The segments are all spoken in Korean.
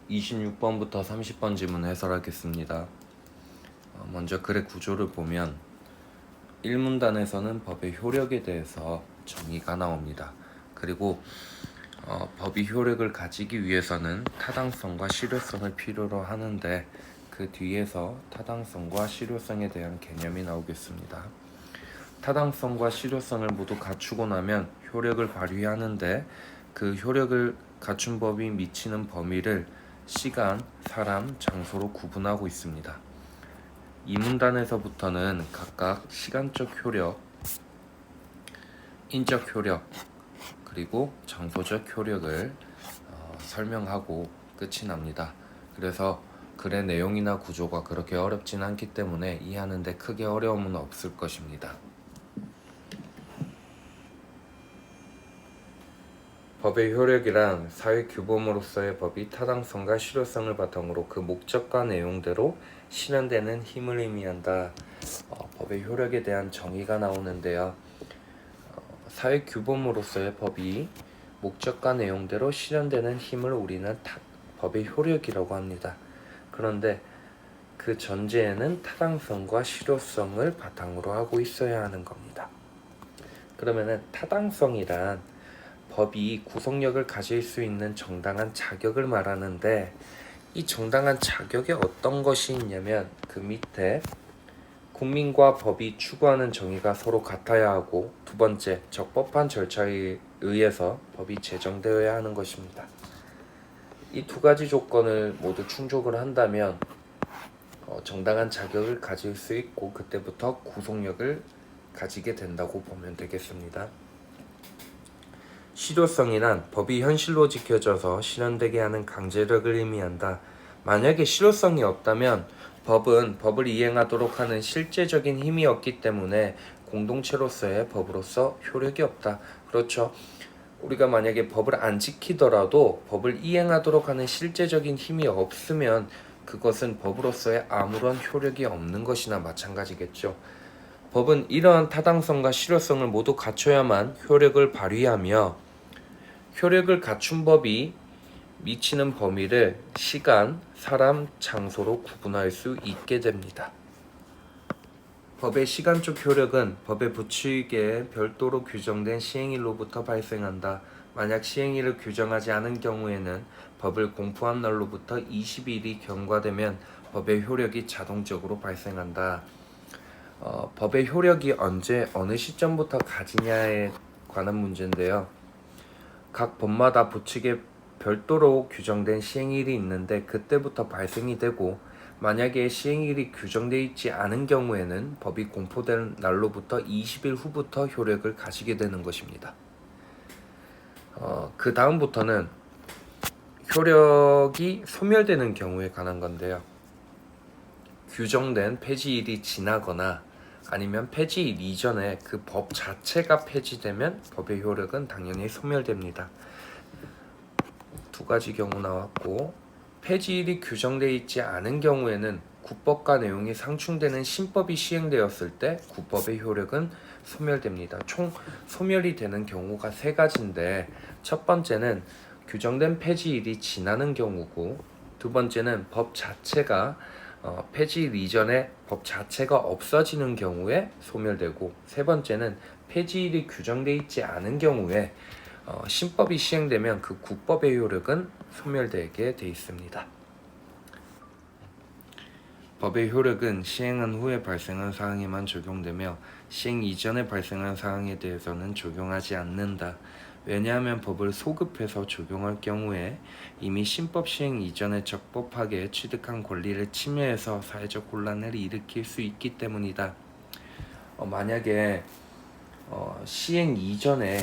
26번부터 30번 지문 해설하겠습니다. 먼저 글의 구조를 보면 1문단에서는 법의 효력에 대해서 정의가 나옵니다. 그리고 법이 효력을 가지기 위해서는 타당성과 실효성을 필요로 하는데 그 뒤에서 타당성과 실효성에 대한 개념이 나오겠습니다. 타당성과 실효성을 모두 갖추고 나면 효력을 발휘하는데 그 효력을 갖춘 법이 미치는 범위를 시간, 사람, 장소로 구분하고 있습니다. 이 문단에서부터는 각각 시간적 효력, 인적 효력, 그리고 장소적 효력을 설명하고 끝이 납니다. 그래서 글의 내용이나 구조가 그렇게 어렵진 않기 때문에 이해하는 데 크게 어려움은 없을 것입니다. 법의 효력이란 사회 규범으로서의 법이 타당성과 실효성을 바탕으로 그 목적과 내용대로 실현되는 힘을 의미한다. 법의 효력에 대한 정의가 나오는데요. 사회 규범으로서의 법이 목적과 내용대로 실현되는 힘을 우리는 법의 효력이라고 합니다. 그런데 그 전제에는 타당성과 실효성을 바탕으로 하고 있어야 하는 겁니다. 그러면은 타당성이란 법이 구속력을 가질 수 있는 정당한 자격을 말하는데 이 정당한 자격에 어떤 것이 있냐면 그 밑에 국민과 법이 추구하는 정의가 서로 같아야 하고 두 번째 적법한 절차에 의해서 법이 제정되어야 하는 것입니다. 이 두 가지 조건을 모두 충족을 한다면 정당한 자격을 가질 수 있고 그때부터 구속력을 가지게 된다고 보면 되겠습니다. 실효성이란 법이 현실로 지켜져서 실현되게 하는 강제력을 의미한다. 만약에 실효성이 없다면 법은 법을 이행하도록 하는 실제적인 힘이 없기 때문에 공동체로서의 법으로서 효력이 없다. 그렇죠. 우리가 만약에 법을 안 지키더라도 법을 이행하도록 하는 실제적인 힘이 없으면 그것은 법으로서의 아무런 효력이 없는 것이나 마찬가지겠죠. 법은 이러한 타당성과 실효성을 모두 갖춰야만 효력을 발휘하며 효력을 갖춘 법이 미치는 범위를 시간, 사람, 장소로 구분할 수 있게 됩니다. 법의 시간적 효력은 법의 부추기에 별도로 규정된 시행일로부터 발생한다. 만약 시행일을 규정하지 않은 경우에는 법을 공포한 날로부터 20일이 경과되면 법의 효력이 자동적으로 발생한다. 법의 효력이 언제 어느 시점부터 가지냐에 관한 문제인데요. 각 법마다 부칙에 별도로 규정된 시행일이 있는데 그때부터 발생이 되고 만약에 시행일이 규정되어 있지 않은 경우에는 법이 공포된 날로부터 20일 후부터 효력을 가지게 되는 것입니다. 그 다음부터는 효력이 소멸되는 경우에 관한 건데요. 규정된 폐지일이 지나거나 아니면 폐지일 이전에 그 법 자체가 폐지되면 법의 효력은 당연히 소멸됩니다. 두 가지 경우 나왔고 폐지일이 규정되어 있지 않은 경우에는 국법과 내용이 상충되는 신법이 시행되었을 때 국법의 효력은 소멸됩니다. 총 소멸이 되는 경우가 세 가지인데 첫 번째는 규정된 폐지일이 지나는 경우고 두 번째는 법 자체가 폐지일 이전에 법 자체가 없어지는 경우에 소멸되고 세 번째는 폐지일이 규정되어 있지 않은 경우에 신법이 시행되면 그 국법의 효력은 소멸되게 돼 있습니다. 법의 효력은 시행한 후에 발생한 사항에만 적용되며 시행 이전에 발생한 사항에 대해서는 적용하지 않는다. 왜냐하면 법을 소급해서 적용할 경우에 이미 신법 시행 이전에 적법하게 취득한 권리를 침해해서 사회적 혼란을 일으킬 수 있기 때문이다. 만약에 시행 이전에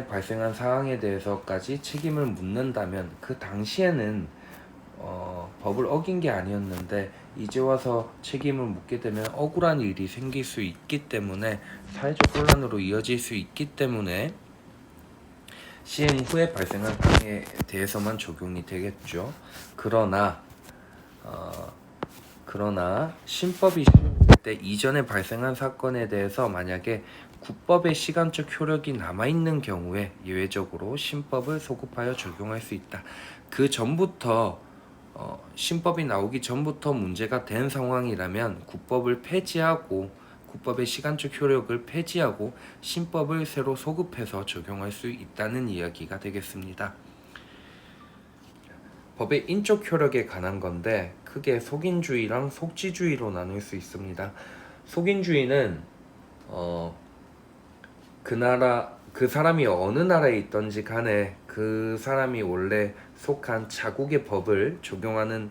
발생한 사항에 대해서까지 책임을 묻는다면 그 당시에는 법을 어긴 게 아니었는데 이제 와서 책임을 묻게 되면 억울한 일이 생길 수 있기 때문에 사회적 혼란으로 이어질 수 있기 때문에 시행 후에 발생한 사항에 대해서만 적용이 되겠죠. 그러나 신법이 시행될 때 이전에 발생한 사건에 대해서 만약에 국법의 시간적 효력이 남아있는 경우에 예외적으로 신법을 소급하여 적용할 수 있다. 그 전부터 신법이 나오기 전부터 문제가 된 상황이라면 국법을 폐지하고 국법의 시간적 효력을 폐지하고 신법을 새로 소급해서 적용할 수 있다는 이야기가 되겠습니다. 법의 인적 효력에 관한 건데 크게 속인주의랑 속지주의로 나눌 수 있습니다. 속인주의는 그 사람이 어느 나라에 있던지 간에 그 사람이 원래 속한 자국의 법을 적용하는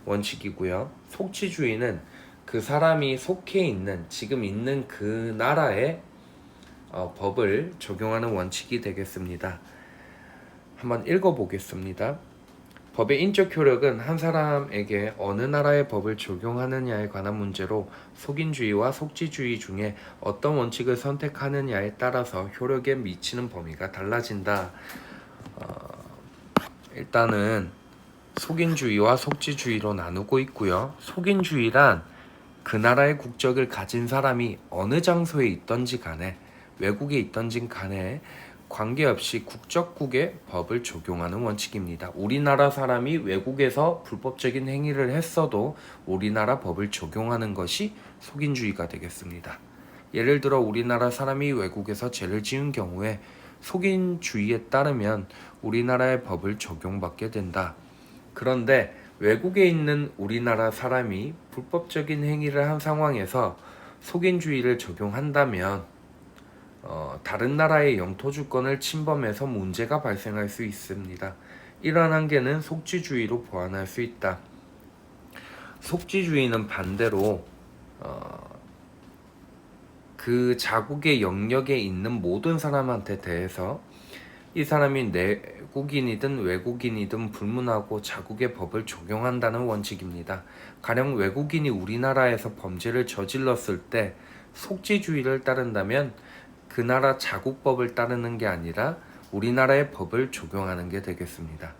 원칙이고요. 속지주의는 그 사람이 속해 있는 지금 있는 그 나라의 법을 적용하는 원칙이 되겠습니다. 한번 읽어보겠습니다. 법의 인적 효력은 한 사람에게 어느 나라의 법을 적용하느냐에 관한 문제로 속인주의와 속지주의 중에 어떤 원칙을 선택하느냐에 따라서 효력에 미치는 범위가 달라진다. 일단은 속인주의와 속지주의로 나누고 있고요. 속인주의란 그 나라의 국적을 가진 사람이 어느 장소에 있던지 간에 외국에 있던지 간에 관계없이 국적국의 법을 적용하는 원칙입니다. 우리나라 사람이 외국에서 불법적인 행위를 했어도 우리나라 법을 적용하는 것이 속인주의가 되겠습니다. 예를 들어 우리나라 사람이 외국에서 죄를 지은 경우에 속인주의에 따르면 우리나라의 법을 적용받게 된다. 그런데 외국에 있는 우리나라 사람이 불법적인 행위를 한 상황에서 속인주의를 적용한다면 다른 나라의 영토 주권을 침범해서 문제가 발생할 수 있습니다. 이러한 한계는 속지주의로 보완할 수 있다. 속지주의는 반대로 그 자국의 영역에 있는 모든 사람한테 대해서 이 사람이 내국인이든 외국인이든 불문하고 자국의 법을 적용한다는 원칙입니다. 가령 외국인이 우리나라에서 범죄를 저질렀을 때 속지주의를 따른다면 그 나라 자국법을 따르는 게 아니라 우리나라의 법을 적용하는 게 되겠습니다.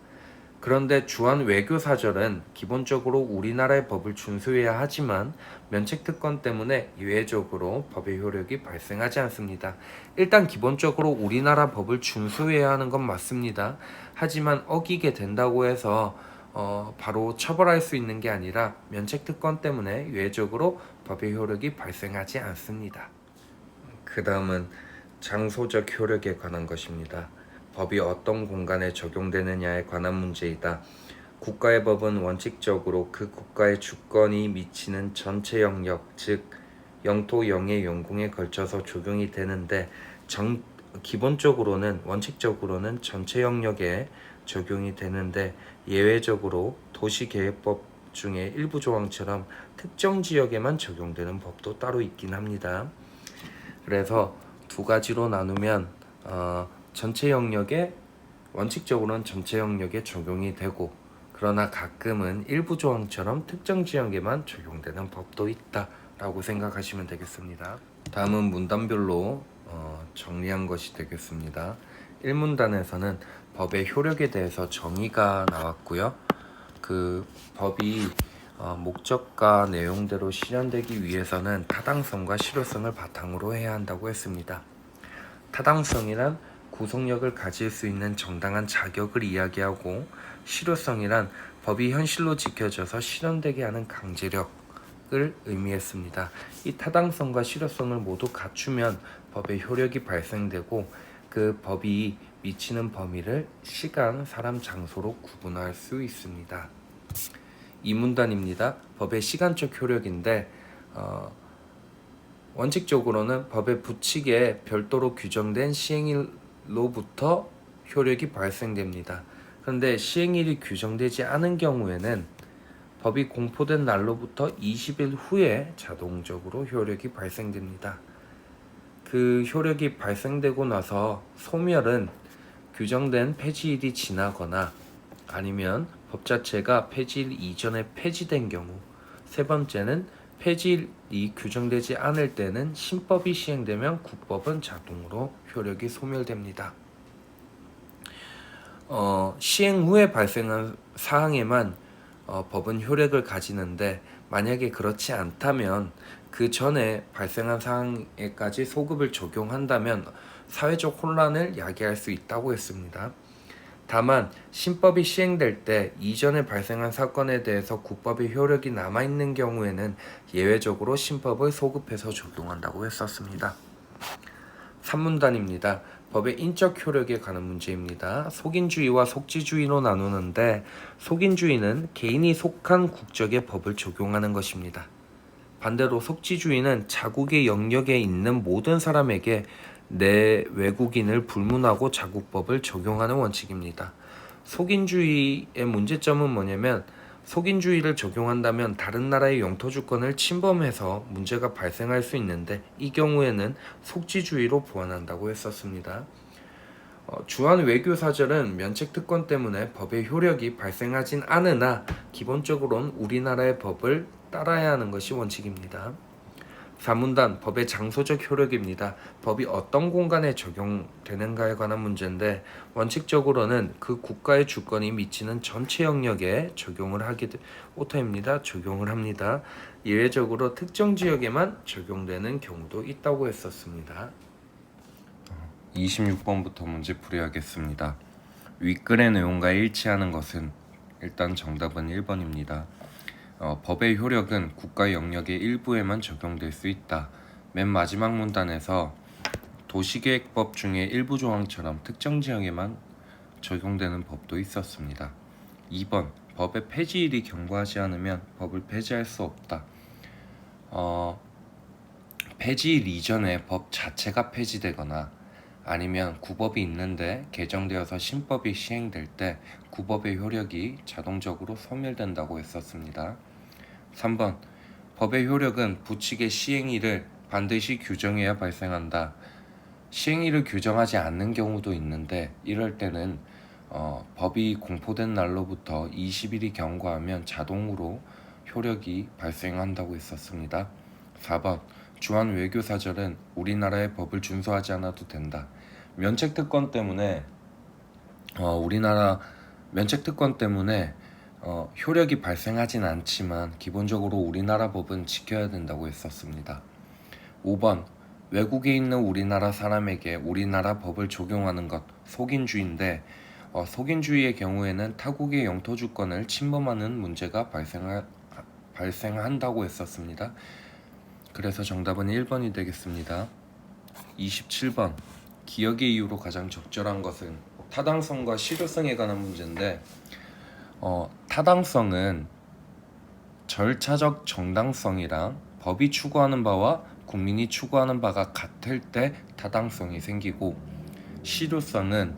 그런데 주한 외교사절은 기본적으로 우리나라의 법을 준수해야 하지만 면책특권 때문에 예외적으로 법의 효력이 발생하지 않습니다. 일단 기본적으로 우리나라 법을 준수해야 하는 건 맞습니다. 하지만 어기게 된다고 해서 바로 처벌할 수 있는 게 아니라 면책특권 때문에 예외적으로 법의 효력이 발생하지 않습니다. 그 다음은 장소적 효력에 관한 것입니다. 법이 어떤 공간에 적용되느냐에 관한 문제이다. 국가의 법은 원칙적으로 그 국가의 주권이 미치는 전체 영역, 즉 영토, 영해, 영공에 걸쳐서 적용이 되는데 원칙적으로는 전체 영역에 적용이 되는데 예외적으로 도시계획법 중에 일부 조항처럼 특정 지역에만 적용되는 법도 따로 있긴 합니다. 그래서 두 가지로 나누면 원칙적으로는 전체 영역에 적용이 되고 그러나 가끔은 일부 조항처럼 특정 지역에만 적용되는 법도 있다라고 생각하시면 되겠습니다. 다음은 문단별로 정리한 것이 되겠습니다. 1문단에서는 법의 효력에 대해서 정의가 나왔고요. 그 법이 목적과 내용대로 실현되기 위해서는 타당성과 실효성을 바탕으로 해야 한다고 했습니다. 타당성이란 구속력을 가질 수 있는 정당한 자격을 이야기하고 실효성이란 법이 현실로 지켜져서 실현되게 하는 강제력을 의미했습니다. 이 타당성과 실효성을 모두 갖추면 법의 효력이 발생되고 그 법이 미치는 범위를 시간, 사람, 장소로 구분할 수 있습니다. 2문단입니다. 법의 시간적 효력인데 원칙적으로는 법의 부칙에 별도로 규정된 시행일로부터 효력이 발생됩니다. 그런데 시행일이 규정되지 않은 경우에는 법이 공포된 날로부터 20일 후에 자동적으로 효력이 발생됩니다. 그 효력이 발생되고 나서 소멸은 규정된 폐지일이 지나거나 아니면 법 자체가 폐지일 이전에 폐지된 경우, 세 번째는 폐지일이 규정되지 않을 때는 신법이 시행되면 국법은 자동으로 효력이 소멸됩니다. 시행 후에 발생한 사항에만 법은 효력을 가지는데 만약에 그렇지 않다면 그 전에 발생한 사항에까지 소급을 적용한다면 사회적 혼란을 야기할 수 있다고 했습니다. 다만 신법이 시행될 때 이전에 발생한 사건에 대해서 국법의 효력이 남아있는 경우에는 예외적으로 신법을 소급해서 적용한다고 했었습니다. 3문단입니다. 법의 인적 효력에 관한 문제입니다. 속인주의와 속지주의로 나누는데 속인주의는 개인이 속한 국적의 법을 적용하는 것입니다. 반대로 속지주의는 자국의 영역에 있는 모든 사람에게 내 외국인을 불문하고 자국법을 적용하는 원칙입니다. 속인주의의 문제점은 뭐냐면 속인주의를 적용한다면 다른 나라의 영토 주권을 침범해서 문제가 발생할 수 있는데 이 경우에는 속지주의로 보완한다고 했었습니다. 주한 외교사절은 면책특권 때문에 법의 효력이 발생하진 않으나 기본적으로는 우리나라의 법을 따라야 하는 것이 원칙입니다. 4문단 법의 장소적 효력입니다. 법이 어떤 공간에 적용되는가에 관한 문제인데 원칙적으로는 그 국가의 주권이 미치는 전체 영역에 적용을 합니다. 예외적으로 특정 지역에만 적용되는 경우도 있다고 했었습니다. 26번부터 문제 풀이하겠습니다. 윗글의 내용과 일치하는 것은 일단 정답은 1번입니다. 법의 효력은 국가 영역의 일부에만 적용될 수 있다. 맨 마지막 문단에서 도시계획법 중에 일부 조항처럼 특정 지역에만 적용되는 법도 있었습니다. 2번 법의 폐지일이 경과하지 않으면 법을 폐지할 수 없다. 폐지일 이전에 법 자체가 폐지되거나 아니면 구법이 있는데 개정되어서 신법이 시행될 때 구법의 효력이 자동적으로 소멸된다고 했었습니다. 3번 법의 효력은 부칙의 시행일을 반드시 규정해야 발생한다. 시행일을 규정하지 않는 경우도 있는데 이럴 때는 법이 공포된 날로부터 20일이 경과하면 자동으로 효력이 발생한다고 했었습니다. 4번 주한 외교사절은 우리나라의 법을 준수하지 않아도 된다. 면책특권 때문에 효력이 발생하진 않지만 기본적으로 우리나라 법은 지켜야 된다고 했었습니다. 5번 외국에 있는 우리나라 사람에게 우리나라 법을 적용하는 것 속인주의인데 속인주의의 경우에는 타국의 영토 주권을 침범하는 문제가 발생한다고 했었습니다. 그래서 정답은 1번이 되겠습니다. 27번 기억의 이유로 가장 적절한 것은 타당성과 실효성에 관한 문제인데 타당성은 절차적 정당성이랑 법이 추구하는 바와 국민이 추구하는 바가 같을 때 타당성이 생기고 실효성은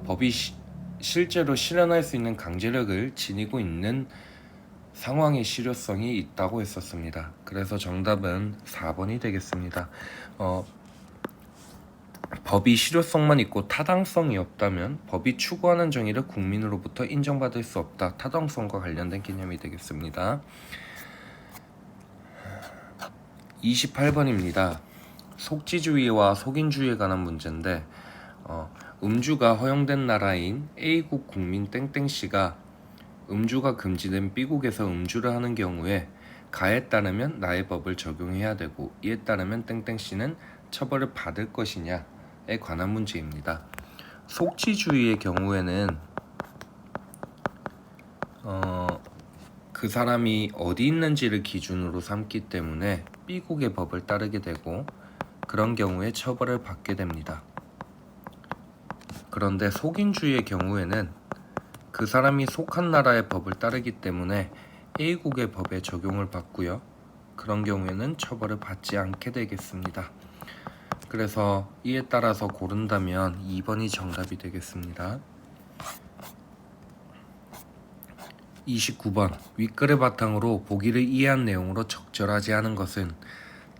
법이 실제로 실현할 수 있는 강제력을 지니고 있는 상황의 실효성이 있다고 했었습니다. 그래서 정답은 4번이 되겠습니다. 법이 실효성만 있고 타당성이 없다면 법이 추구하는 정의를 국민으로부터 인정받을 수 없다. 타당성과 관련된 개념이 되겠습니다. 28번입니다. 속지주의와 속인주의에 관한 문제인데 음주가 허용된 나라인 A국 국민 땡땡씨가 음주가 금지된 B국에서 음주를 하는 경우에 가에 따르면 나의 법을 적용해야 되고 이에 따르면 땡땡씨는 처벌을 받을 것이냐에 관한 문제입니다. 속지주의의 경우에는 그 사람이 어디 있는지를 기준으로 삼기 때문에 B국의 법을 따르게 되고 그런 경우에 처벌을 받게 됩니다. 그런데 속인주의의 경우에는 그 사람이 속한 나라의 법을 따르기 때문에 A국의 법에 적용을 받고요. 그런 경우에는 처벌을 받지 않게 되겠습니다. 그래서 이에 따라서 고른다면 2번이 정답이 되겠습니다. 29번 윗글의 바탕으로 보기를 이해한 내용으로 적절하지 않은 것은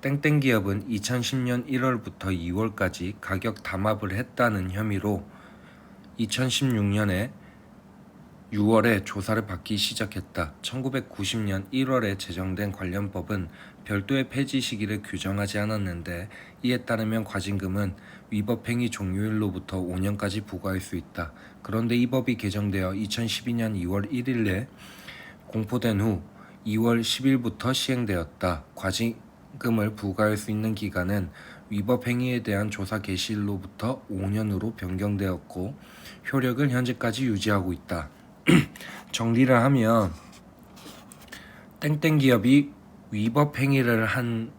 땡땡 기업은 2010년 1월부터 2월까지 가격 담합을 했다는 혐의로 2016년에 6월에 조사를 받기 시작했다. 1990년 1월에 제정된 관련 법은 별도의 폐지 시기를 규정하지 않았는데 이에 따르면 과징금은 위법 행위 종료일로부터 5년까지 부과할 수 있다. 그런데 이 법이 개정되어 2012년 2월 1일에 공포된 후 2월 10일부터 시행되었다. 과징금을 부과할 수 있는 기간은 위법 행위에 대한 조사 개시일로부터 5년으로 변경되었고 효력을 현재까지 유지하고 있다. 정리를 하면 땡땡 기업이 위법 행위를 한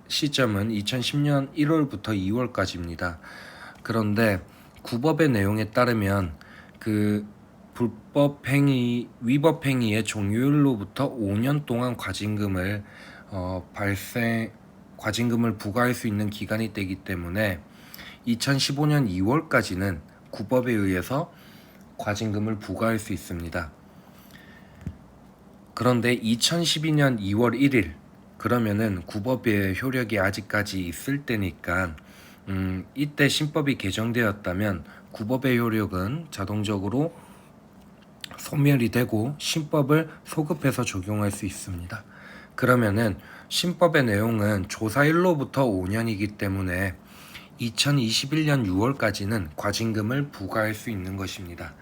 시점은 2010년 1월부터 2월까지입니다. 그런데 구법의 내용에 따르면 그 위법 행위의 종료일로부터 5년 동안 과징금을 부과할 수 있는 기간이 되기 때문에 2015년 2월까지는 구법에 의해서 과징금을 부과할 수 있습니다. 그런데 2012년 2월 1일 그러면은 구법의 효력이 아직까지 있을 때니까 이때 신법이 개정되었다면 구법의 효력은 자동적으로 소멸이 되고 신법을 소급해서 적용할 수 있습니다. 그러면은 신법의 내용은 조사일로부터 5년이기 때문에 2021년 6월까지는 과징금을 부과할 수 있는 것입니다.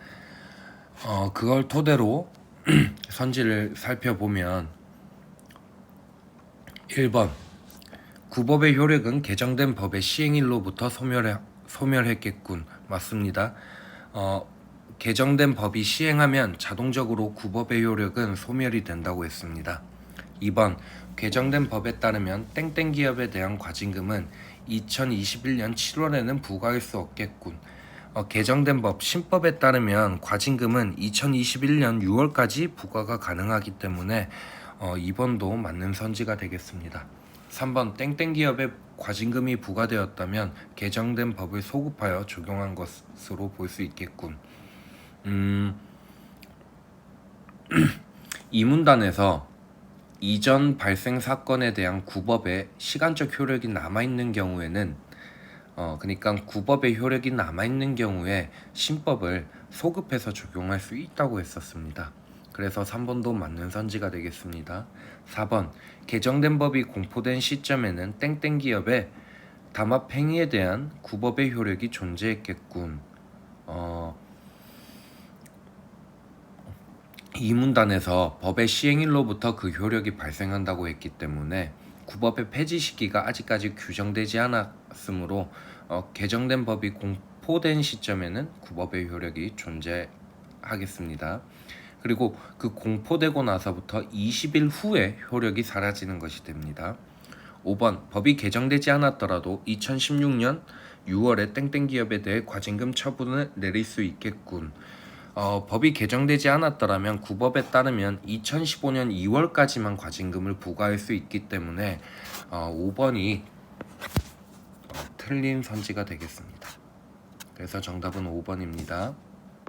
그걸 토대로 선지를 살펴보면 1번 구법의 효력은 개정된 법의 시행일로부터 소멸했겠군. 맞습니다. 개정된 법이 시행하면 자동적으로 구법의 효력은 소멸이 된다고 했습니다. 2번 개정된 법에 따르면 땡땡 기업에 대한 과징금은 2021년 7월에는 부과할 수 없겠군. 개정된 법 신법에 따르면 과징금은 2021년 6월까지 부과가 가능하기 때문에 2번도 맞는 선지가 되겠습니다. 3번 땡땡 기업에 과징금이 부과되었다면 개정된 법을 소급하여 적용한 것으로 볼 수 있겠군. 이 문단에서 이전 발생 사건에 대한 구법의 시간적 효력이 남아있는 경우에는 그러니까 구법의 효력이 남아있는 경우에 신법을 소급해서 적용할 수 있다고 했었습니다. 그래서 3번도 맞는 선지가 되겠습니다. 4번 개정된 법이 공포된 시점에는 땡땡 기업의 담합 행위에 대한 구법의 효력이 존재했겠군. 이 문단에서 법의 시행일로부터 그 효력이 발생한다고 했기 때문에 구법의 폐지 시기가 아직까지 규정되지 않았으므로 개정된 법이 공포된 시점에는 구법의 효력이 존재하겠습니다. 그리고 그 공포되고 나서부터 20일 후에 효력이 사라지는 것이 됩니다. 5번 법이 개정되지 않았더라도 2016년 6월에 땡땡 기업에 대해 과징금 처분을 내릴 수 있겠군. 법이 개정되지 않았더라면 구법에 따르면 2015년 2월까지만 과징금을 부과할 수 있기 때문에 5번이 틀린 선지가 되겠습니다. 그래서 정답은 5번입니다.